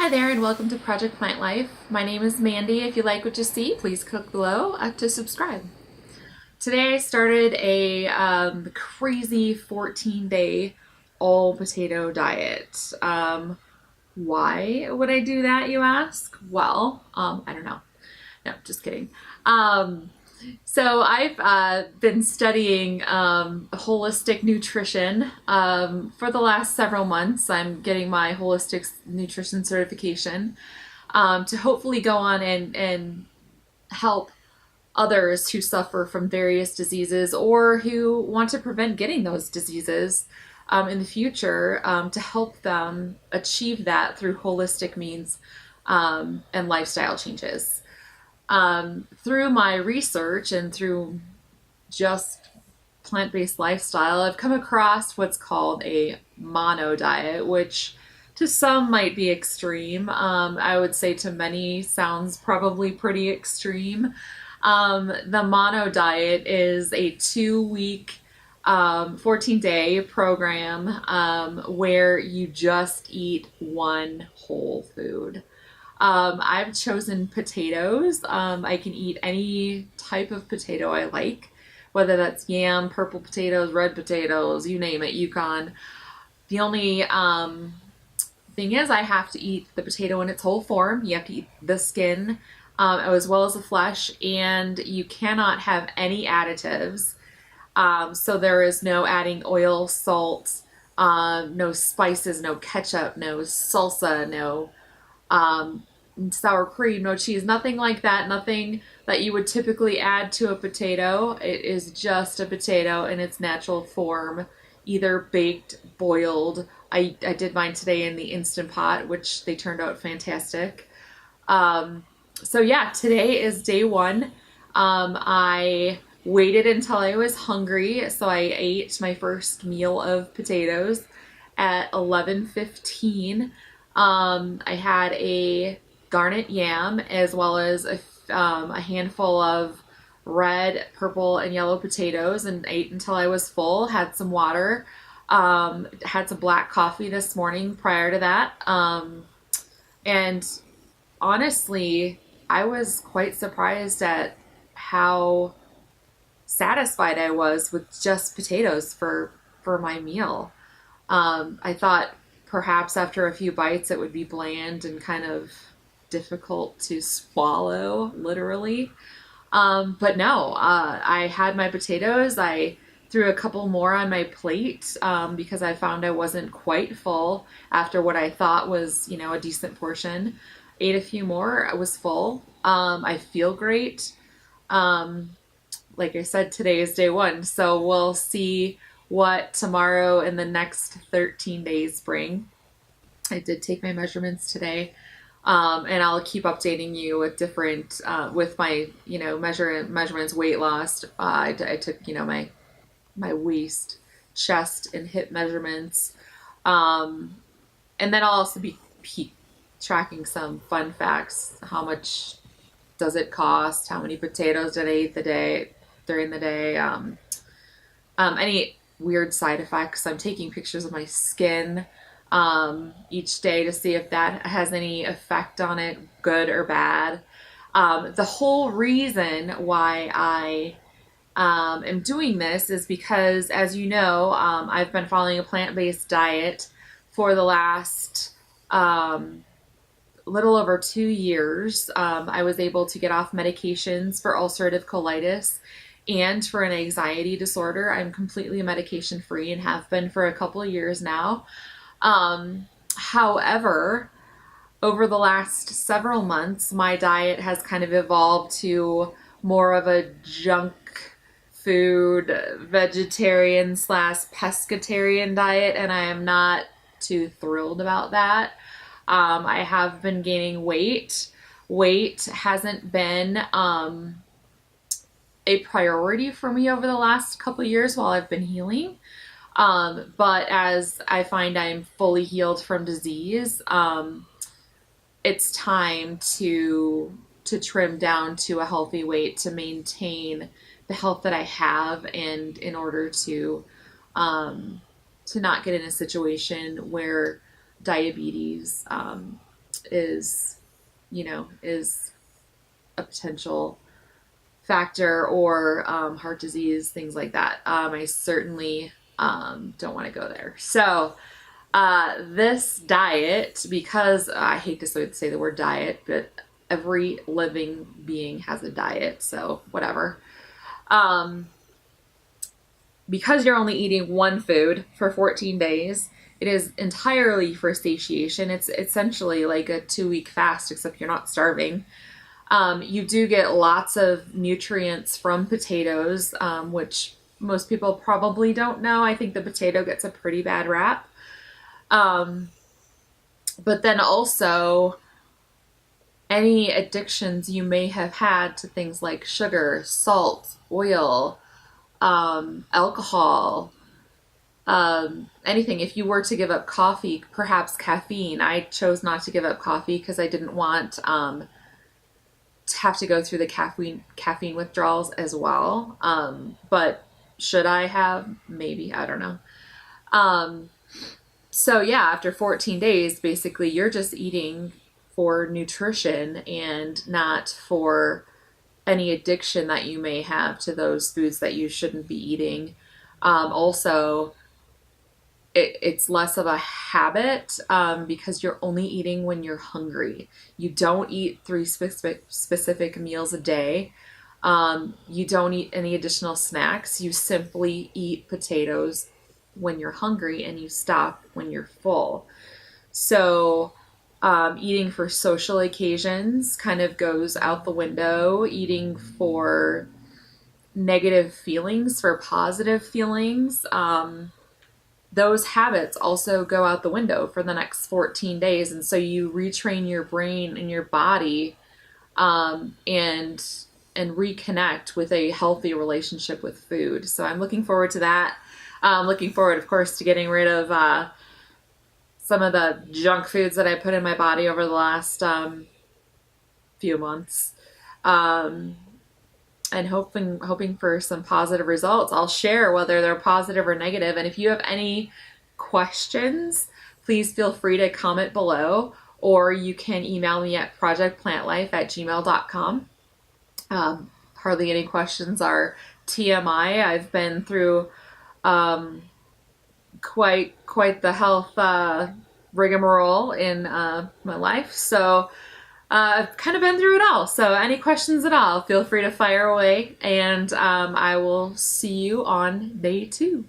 Hi there and welcome to Project Plant Life. My name is Mandy. If you like what you see, please click below to subscribe. Today I started a crazy 14-day all potato diet. Why would I do that, you ask? Well, I don't know. No, just kidding. Um, so I've been studying holistic nutrition for the last several months. I'm getting my holistic nutrition certification to hopefully go on and help others who suffer from various diseases or who want to prevent getting those diseases in the future to help them achieve that through holistic means and lifestyle changes. Through my research and through just plant-based lifestyle, I've come across what's called a mono diet, which to some might be extreme. I would say to many sounds probably pretty extreme. The mono diet is a 2 week, 14-day program where you just eat one whole food. I've chosen potatoes. I can eat any type of potato I like, whether that's yam, purple potatoes, red potatoes, you name it, Yukon. The only thing is, I have to eat the potato in its whole form. You have to eat the skin as well as the flesh, and you cannot have any additives. So there is no adding oil, salt, no spices, no ketchup, no salsa, no sour cream, no cheese, nothing like that, nothing that you would typically add to a potato. It is just a potato in its natural form, either baked, boiled. I did mine today in the Instant Pot, which they turned out fantastic. So yeah, today is day one. I waited until I was hungry, so I ate my first meal of potatoes at 11:15. I had a garnet yam as well as a handful of red, purple, and yellow potatoes and ate until I was full. Had some water. Had some black coffee this morning prior to that. And honestly, I was quite surprised at how satisfied I was with just potatoes for my meal. I thought perhaps after a few bites it would be bland and kind of difficult to swallow, literally. But no, I had my potatoes. I threw a couple more on my plate because I found I wasn't quite full after what I thought was, a decent portion. Ate a few more. I was full. I feel great. Like I said, today is day one, so we'll see what tomorrow and the next 13 days bring. I did take my measurements today, and I'll keep updating you with different with my measurements, weight loss. I took my waist, chest, and hip measurements, and then I'll also be tracking some fun facts. How much does it cost? How many potatoes did I eat during the day? Any weird side effects. I'm taking pictures of my skin each day to see if that has any effect on it, good or bad. The whole reason why I am doing this is because, as you know, I've been following a plant-based diet for the last little over 2 years. I was able to get off medications for ulcerative colitis and for an anxiety disorder. I'm completely medication free and have been for a couple of years now. However, over the last several months, my diet has kind of evolved to more of a junk food, vegetarian slash pescatarian diet, and I am not too thrilled about that. I have been gaining weight. Weight hasn't been a priority for me over the last couple of years while I've been healing. But as I find I'm fully healed from disease, it's time to trim down to a healthy weight to maintain the health that I have, and in order to not get in a situation where diabetes is, is a potential factor, or heart disease, things like that. I certainly don't want to go there. So this diet, because I hate to say the word diet, but every living being has a diet, so whatever. Um, because you're only eating one food for 14 days, it is entirely for satiation. It's essentially like a 2-week fast, except you're not starving. You do get lots of nutrients from potatoes, which most people probably don't know. I think the potato gets a pretty bad rap. Um, but then also, any addictions you may have had to things like sugar, salt, oil, alcohol, anything. If you were to give up coffee, perhaps caffeine. I chose not to give up coffee because I didn't want to have to go through the caffeine withdrawals as well. But should I have? Maybe. I don't know. Um, so yeah, after 14 days, basically you're just eating for nutrition and not for any addiction that you may have to those foods that you shouldn't be eating. Also, it's less of a habit, because you're only eating when you're hungry. You don't eat three specific meals a day. You don't eat any additional snacks. You simply eat potatoes when you're hungry and you stop when you're full. So, eating for social occasions kind of goes out the window. Eating for negative feelings, for positive feelings, those habits also go out the window for the next 14 days. And so you retrain your brain and your body, and reconnect with a healthy relationship with food. So I'm looking forward to that. Looking forward, of course, to getting rid of some of the junk foods that I put in my body over the last few months. And hoping for some positive results. I'll share whether they're positive or negative. And if you have any questions, please feel free to comment below, or you can email me at projectplantlife@gmail.com. Hardly any questions are TMI. I've been through quite the health rigmarole in my life, so I've kind of been through it all. So any questions at all, feel free to fire away, and I will see you on day 2.